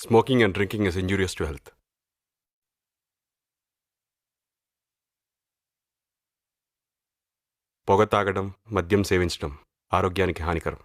Smoking and drinking is injurious to health. పొగ తాగడం, మద్యం సేవించడం ఆరోగ్యానికి హానికరం.